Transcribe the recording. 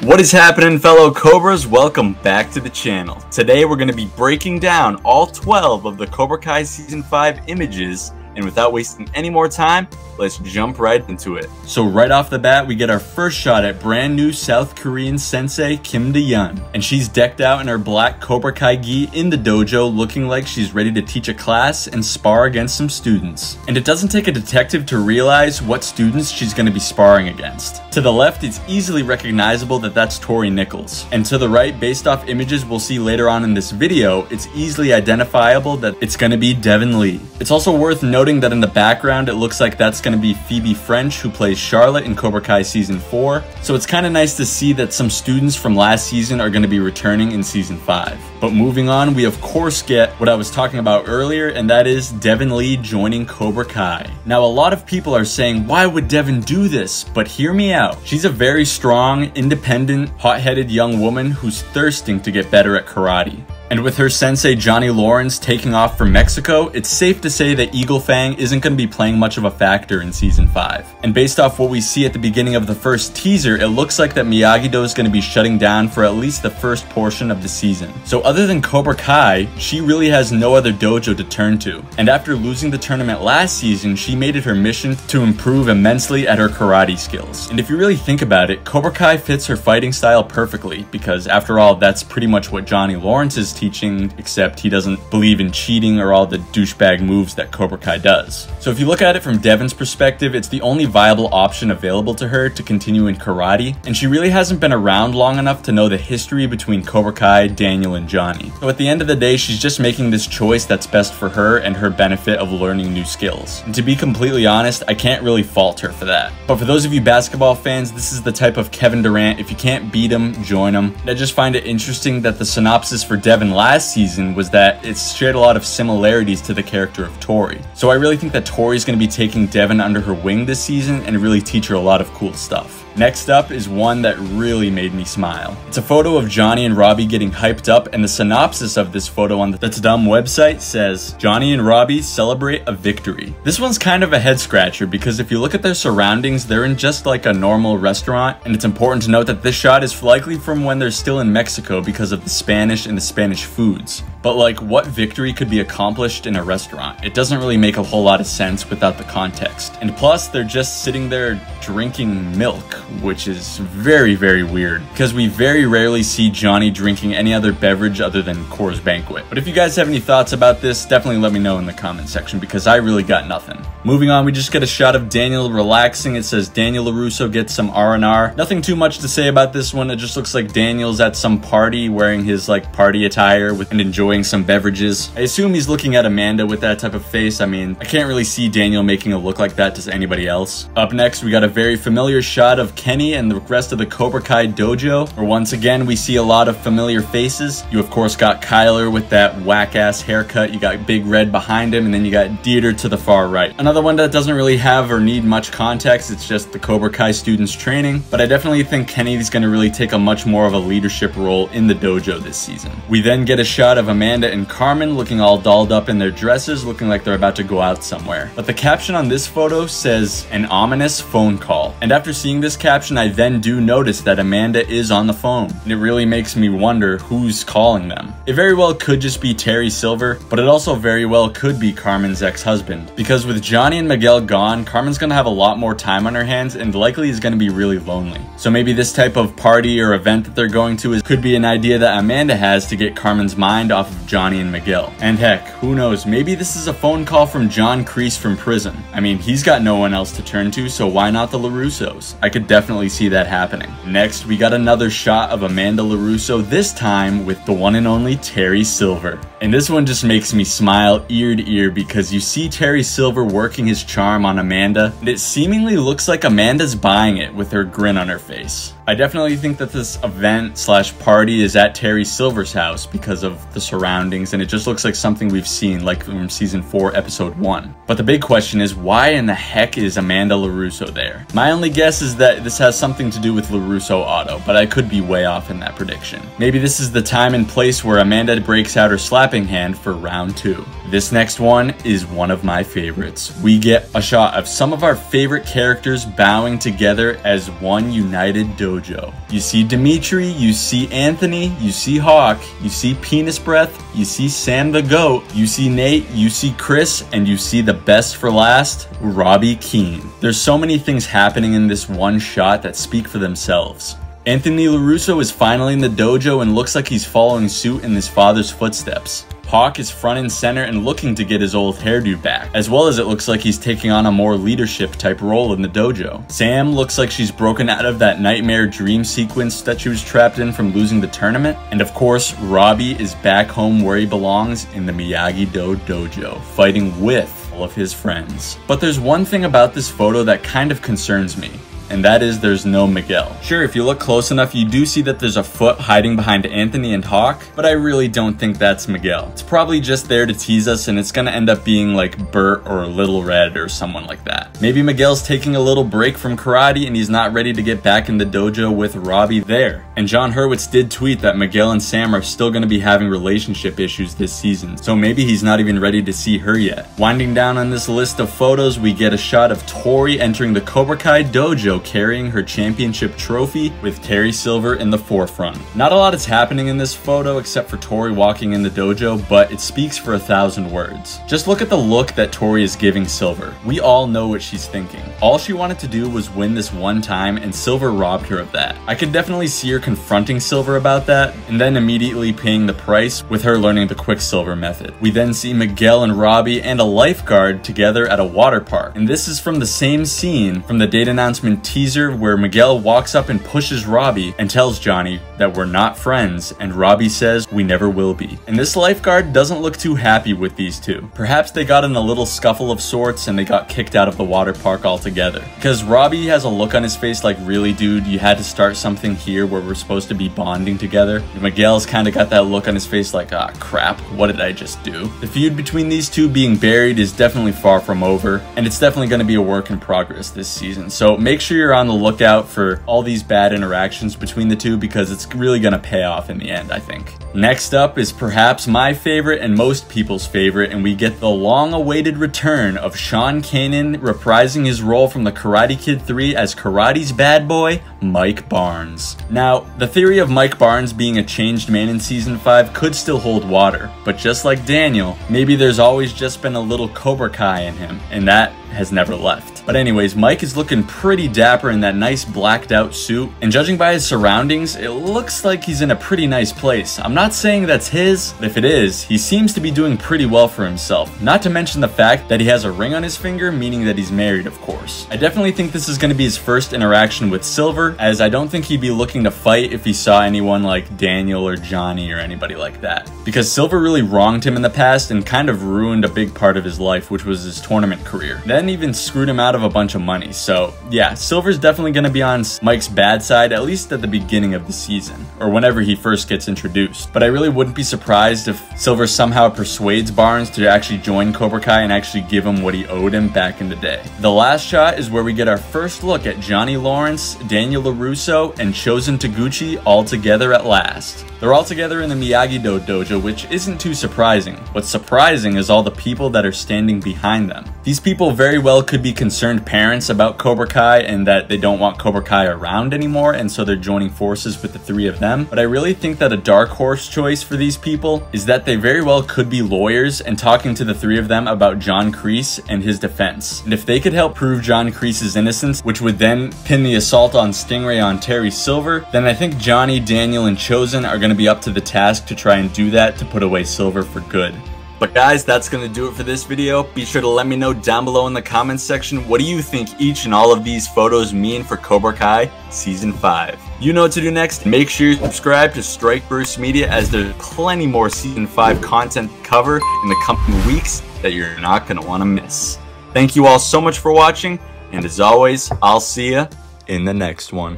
What is happening, fellow Cobras? Welcome back to the channel. Today we're going to be breaking down all 12 of the Cobra Kai Season 5 images, and without wasting any more time, let's jump right into it. So right off the bat, we get our first shot at brand new South Korean sensei Kim Do-yeon, and she's decked out in her black Cobra Kai gi in the dojo, looking like she's ready to teach a class and spar against some students. And it doesn't take a detective to realize what students she's going to be sparring against. To the left, it's easily recognizable that that's Tory Nichols, and to the right, based off images we'll see later on in this video, it's easily identifiable that it's going to be Devin Lee. It's also worth noting that in the background it looks like that's going to be Phoebe French, who plays Charlotte in Cobra Kai Season 4, so it's kind of nice to see that some students from last season are going to be returning in Season 5. But moving on, we of course get what I was talking about earlier, and that is Devin Lee joining Cobra Kai. Now, a lot of people are saying, why would Devin do this? But hear me out. She's a very strong, independent, hot-headed young woman who's thirsting to get better at karate. And with her sensei Johnny Lawrence taking off for Mexico, it's safe to say that Eagle Fang isn't going to be playing much of a factor in Season 5. And based off what we see at the beginning of the first teaser, it looks like that Miyagi-Do is going to be shutting down for at least the first portion of the season. So other than Cobra Kai, she really has no other dojo to turn to. And after losing the tournament last season, she made it her mission to improve immensely at her karate skills. And if you really think about it, Cobra Kai fits her fighting style perfectly, because after all, that's pretty much what Johnny Lawrence is teaching, except he doesn't believe in cheating or all the douchebag moves that Cobra Kai does. So if you look at it from Devin's perspective, it's the only viable option available to her to continue in karate, and she really hasn't been around long enough to know the history between Cobra Kai, Daniel, and Johnny. So at the end of the day, she's just making this choice that's best for her and her benefit of learning new skills. And to be completely honest, I can't really fault her for that. But for those of you basketball fans, this is the type of Kevin Durant, if you can't beat him, join him. And I just find it interesting that the synopsis for Devin last season was that it shared a lot of similarities to the character of Tory. So I really think that Tory's going to be taking Devin under her wing this season and really teach her a lot of cool stuff. Next up is one that really made me smile. It's a photo of Johnny and Robbie getting hyped up, and the synopsis of this photo on the That's Dumb website says, Johnny and Robbie celebrate a victory. This one's kind of a head scratcher because if you look at their surroundings, they're in just like a normal restaurant, and it's important to note that this shot is likely from when they're still in Mexico because of the Spanish and the Spanish foods. But like, what victory could be accomplished in a restaurant? It doesn't really make a whole lot of sense without the context. And plus, they're just sitting there drinking milk, which is very, very weird because we very rarely see Johnny drinking any other beverage other than Coors Banquet. But if you guys have any thoughts about this, definitely let me know in the comment section because I really got nothing. Moving on, we just get a shot of Daniel relaxing. It says Daniel LaRusso gets some R&R. Nothing too much to say about this one. It just looks like Daniel's at some party wearing his like party attire and enjoying some beverages. I assume he's looking at Amanda with that type of face. I mean, I can't really see Daniel making a look like that to anybody else. Up next, we got a very familiar shot of Kenny and the rest of the Cobra Kai dojo, where once again we see a lot of familiar faces. You of course got Kyler with that whack-ass haircut, you got Big Red behind him, and then you got Dieter to the far right. Another one that doesn't really have or need much context, it's just the Cobra Kai students training, but I definitely think Kenny's gonna really take a much more of a leadership role in the dojo this season. We then get a shot of Amanda and Carmen looking all dolled up in their dresses, looking like they're about to go out somewhere. But the caption on this photo says, an ominous phone call. And after seeing this caption, I then do notice that Amanda is on the phone. And it really makes me wonder who's calling them. It very well could just be Terry Silver, but it also very well could be Carmen's ex-husband. Because with Johnny and Miguel gone, Carmen's gonna have a lot more time on her hands and likely is gonna be really lonely. So maybe this type of party or event that they're going to could be an idea that Amanda has to get Carmen's mind off of Johnny and Miguel. And heck, who knows, maybe this is a phone call from John Kreese from prison. I mean, he's got no one else to turn to, so why not the LaRussos? I could definitely see that happening. Next, we got another shot of Amanda LaRusso, this time with the one and only Terry Silver. And this one just makes me smile ear to ear because you see Terry Silver working his charm on Amanda, and it seemingly looks like Amanda's buying it with her grin on her face. I definitely think that this event slash party is at Terry Silver's house because of the surroundings, and it just looks like something we've seen like from season 4 episode 1. But the big question is, why in the heck is Amanda LaRusso there? My only guess is that this has something to do with LaRusso Auto, but I could be way off in that prediction. Maybe this is the time and place where Amanda breaks out her slapping hand for round 2. This next one is one of my favorites. We get a shot of some of our favorite characters bowing together as one united dojo. You see Dimitri, you see Anthony, you see Hawk, you see Penis Breath, you see Sam the Goat, you see Nate, you see Chris, and you see the best for last, Robbie Keane. There's so many things happening in this one shot that speak for themselves. Anthony LaRusso is finally in the dojo and looks like he's following suit in his father's footsteps. Hawk is front and center and looking to get his old hairdo back, as well as it looks like he's taking on a more leadership type role in the dojo. Sam looks like she's broken out of that nightmare dream sequence that she was trapped in from losing the tournament. And of course, Robbie is back home where he belongs in the Miyagi-Do dojo, fighting with all of his friends. But there's one thing about this photo that kind of concerns me, and that is there's no Miguel. Sure, if you look close enough, you do see that there's a foot hiding behind Anthony and Hawk, but I really don't think that's Miguel. It's probably just there to tease us, and it's gonna end up being like Bert or Little Red or someone like that. Maybe Miguel's taking a little break from karate and he's not ready to get back in the dojo with Robbie there. And John Hurwitz did tweet that Miguel and Sam are still gonna be having relationship issues this season, so maybe he's not even ready to see her yet. Winding down on this list of photos, we get a shot of Tory entering the Cobra Kai dojo carrying her championship trophy with Terry Silver in the forefront. Not a lot is happening in this photo except for Tory walking in the dojo, but it speaks for 1,000 words. Just look at the look that Tory is giving Silver. We all know what she's thinking. All she wanted to do was win this one time, and Silver robbed her of that. I could definitely see her confronting Silver about that, and then immediately paying the price with her learning the Quicksilver method. We then see Miguel and Robbie and a lifeguard together at a water park, and this is from the same scene from the date announcement teaser where Miguel walks up and pushes Robbie and tells Johnny that we're not friends, and Robbie says we never will be. And this lifeguard doesn't look too happy with these two. Perhaps they got in a little scuffle of sorts and they got kicked out of the water park altogether. Because Robbie has a look on his face like, really dude, you had to start something here where we're supposed to be bonding together. And Miguel's kind of got that look on his face like, ah crap, what did I just do? The feud between these two being buried is definitely far from over, and it's definitely going to be a work in progress this season. So make sure you're on the lookout for all these bad interactions between the two, because it's really gonna pay off in the end, I think. Next up is perhaps my favorite and most people's favorite, and we get the long-awaited return of Sean Kanan reprising his role from the Karate Kid 3 as karate's bad boy, Mike Barnes. Now, the theory of Mike Barnes being a changed man in Season 5 could still hold water, but just like Daniel, maybe there's always just been a little Cobra Kai in him, and that has never left. But anyways, Mike is looking pretty dapper in that nice blacked out suit, and judging by his surroundings, it looks like he's in a pretty nice place. I'm not saying that's his, but if it is, he seems to be doing pretty well for himself. Not to mention the fact that he has a ring on his finger, meaning that he's married, of course. I definitely think this is going to be his first interaction with Silver, as I don't think he'd be looking to fight if he saw anyone like Daniel or Johnny or anybody like that. Because Silver really wronged him in the past and kind of ruined a big part of his life, which was his tournament career. Then even screwed him out of a bunch of money. So yeah, Silver's definitely going to be on Mike's bad side, at least at the beginning of the season, or whenever he first gets introduced. But I really wouldn't be surprised if Silver somehow persuades Barnes to actually join Cobra Kai and actually give him what he owed him back in the day. The last shot is where we get our first look at Johnny Lawrence, Daniel LaRusso, and Chosen Taguchi all together at last. They're all together in the Miyagi-Do dojo, which isn't too surprising. What's surprising is all the people that are standing behind them. These people very well could be concerned parents about Cobra Kai and that they don't want Cobra Kai around anymore, and so they're joining forces with the three of them. But I really think that a dark horse choice for these people is that they very well could be lawyers and talking to the three of them about John Kreese and his defense. And if they could help prove John Kreese's innocence, which would then pin the assault on Stingray on Terry Silver, then I think Johnny, Daniel, and Chosen are going to be up to the task to try and do that to put away Silver for good. But guys, that's going to do it for this video. Be sure to let me know down below in the comments section, what do you think each and all of these photos mean for Cobra Kai Season 5? You know what to do next. Make sure you subscribe to Strike Burst Media, as there's plenty more Season 5 content to cover in the coming weeks that you're not going to want to miss. Thank you all so much for watching, and as always, I'll see you in the next one.